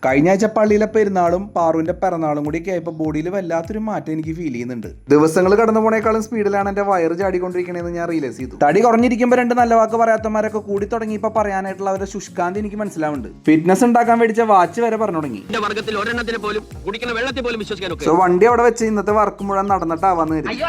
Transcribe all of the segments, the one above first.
കഴിഞ്ഞ ആഴ്ച പള്ളിയിലെ പെരുന്നാളും പാറുവിന്റെ പിറന്നാളും കൂടി ഒക്കെ ആയപ്പോൾ ബോഡിയിൽ വല്ലാത്തൊരു മാറ്റം എനിക്ക് ഫീൽ ചെയ്യുന്നുണ്ട്. ദിവസങ്ങൾ കടന്നു പോണേക്കാളും സ്പീഡിലാണ് എന്റെ വയറ് ചാടിക്കൊണ്ടിരിക്കണേന്ന് ഞാൻ റിയലൈസ് ചെയ്തു. തടി കുറഞ്ഞിരിക്കുമ്പോൾ രണ്ട് നല്ല വാക്ക് പറയാത്തമാരൊക്കെ കൂടി തുടങ്ങിയപ്പോൾ പറയാനായിട്ടുള്ള അവരുടെ ശുഷ്കാന്തി എനിക്ക് മനസ്സിലാവുന്നുണ്ട്. ഫിറ്റ്നസ് ഉണ്ടാക്കാൻ മേടിച്ച വാച്ച് വരെ പറഞ്ഞു തുടങ്ങി. സോ വണ്ടി അവിടെ വെച്ച് ഇന്നത്തെ വർക്ക് മുഴുവൻ നടന്നിട്ടാവാന്ന് കരുതി.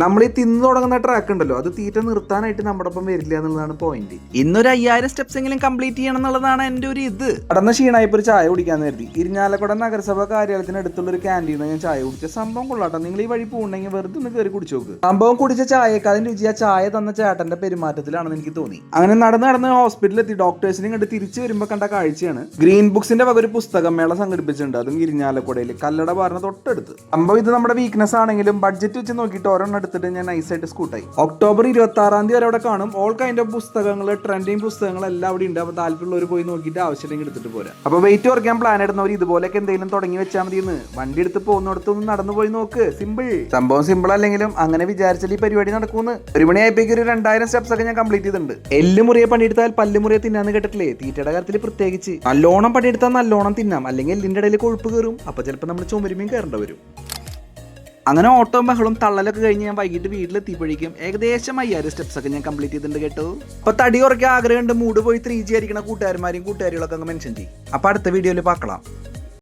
നമ്മൾ ഈ തിന്നു തുടങ്ങുന്ന ട്രാക്ക് ഉണ്ടല്ലോ, അത് തീറ്റ നിർത്താനായിട്ട് നമ്മുടെ ഒപ്പം വരില്ല എന്നുള്ളതാണ് പോയിന്റ്. ഇന്നൊരു 5000 സ്റ്റെപ്സ് എങ്കിലും കംപ്ലീറ്റ് ചെയ്യണം എന്നുള്ളതാണ് എന്റെ ഒരു ഇത്. കടന്ന ക്ഷീണായപ്പോൾ ഒരു ചായ കുടിക്കാന്ന് കരുതി. ഇരിഞ്ഞാലക്കുട നഗരസഭ കാര്യാലയത്തിന് അടുത്തുള്ള ഒരു ക്യാൻറ്റീന്ന് ഞാൻ ചായ കുടിച്ച. സംഭവം കൊള്ളാട്ടോ, നിങ്ങൾ ഈ വഴി പോകണമെങ്കിൽ വെറുതെ ഒന്ന് കയറി കുടിച്ചു നോക്ക്. സംഭവം കുടിച്ച ചായക്കാരൻ രുചി ആ ചായ തന്ന ചേട്ടന്റെ പെരുമാറ്റത്തിലാണെന്ന് എനിക്ക് തോന്നി. അങ്ങനെ നടന്ന് ഹോസ്പിറ്റലിൽ എത്തി ഡോക്ടേഴ്സിനെ കണ്ട് തിരിച്ചു വരുമ്പോൾ കണ്ട കാഴ്ചയാണ് ഗ്രീൻ ബുക്സിന്റെ വക ഒരു പുസ്തകം മേള സംഘടിപ്പിച്ചിട്ടുണ്ട്. അതും ഇരിഞ്ഞാലക്കുടയിൽ കല്ലട പാറിന് തൊട്ടടുത്ത്. സംഭവം ഇത് നമ്മുടെ വീക്ക്നെസ് ആണെങ്കിലും ബഡ്ജറ്റ് വെച്ച് നോക്കിയിട്ട് ഒരെണ്ണം എടുത്തിട്ട് ഞാൻ നൈസായിട്ട് സ്കൂട്ടായി. ഒക്ടോബർ 26 വരെ അവിടെ കാണും. ഓൾ കൈൻഡ് ഓഫ് പുസ്തകങ്ങൾ, ട്രെൻഡിങ് പുസ്തകങ്ങൾ എല്ലാം അവിടെ ഉണ്ട്. അപ്പോൾ താല്പര്യമുള്ളവർ പോയി നോക്കിയിട്ട് ആവശ്യമില്ലെങ്കിൽ എടുത്തിട്ട് പോരാ. അപ്പോൾ വെയിറ്റ് കുറയ്ക്കാൻ പ്ലാൻ ഇടുന്നവർ ഇതുപോലെയൊക്കെ എന്തെങ്കിലും തുടങ്ങി വെച്ചാൽ മതിയെന്ന്. വണ്ടി എടുത്ത് പോകുന്നിടത്തൊന്ന് നടന്നു പോയി നോക്ക്. സിമ്പിൾ സംഭവം. സിമ്പിൾ അല്ലെങ്കിലും അങ്ങനെ വിചാരിച്ചാൽ ഈ പരിപാടി നടക്കുമെന്ന്. 1 മണിയായപ്പോഴേക്ക് ഒരു 2000 സ്റ്റെപ്സ് ഒക്കെ ഞാൻ കംപ്ലീറ്റ് ചെയ്തിട്ടുണ്ട്. എല്ലുമുറിയെ പണിയെടുത്താൽ പല്ലുമുറിയെ തിന്നാന്ന് കേട്ടിട്ടില്ലേ? തീറ്റയുടെ കാര്യത്തിൽ പ്രത്യേകിച്ച് നല്ലോണം പണിയെടുത്താൽ നല്ലോണം തിന്നാം, അല്ലെങ്കിൽ എല്ലിന്റെ ഇടയിൽ കൊഴുപ്പ് കയറും. അപ്പൊ ചിലപ്പോൾ നമ്മൾ ചുമരുമയും കയറേണ്ടി വരും. അങ്ങനെ ഓട്ടവും ബഹളും തള്ളലൊക്കെ കഴിഞ്ഞ് ഞാൻ വൈകിട്ട് വീട്ടിലെത്തിയപ്പോഴേക്കും ഏകദേശം 5000 സ്റ്റെപ്സ് ഒക്കെ ഞാൻ കംപ്ലീറ്റ് ചെയ്തിട്ടുണ്ട് കേട്ടോ. അപ്പൊ തടി കുറയ്ക്കാൻ ആഗ്രഹമുണ്ട്, മൂഡ് പോയി 3G ആയിരിക്കണ കൂട്ടുകാരന്മാരെയും കൂട്ടുകാരികളൊക്കെ അങ്ങ് മെൻഷൻ ചെയ്യും. അപ്പൊ അടുത്ത വീഡിയോയിൽ പാക്കണം.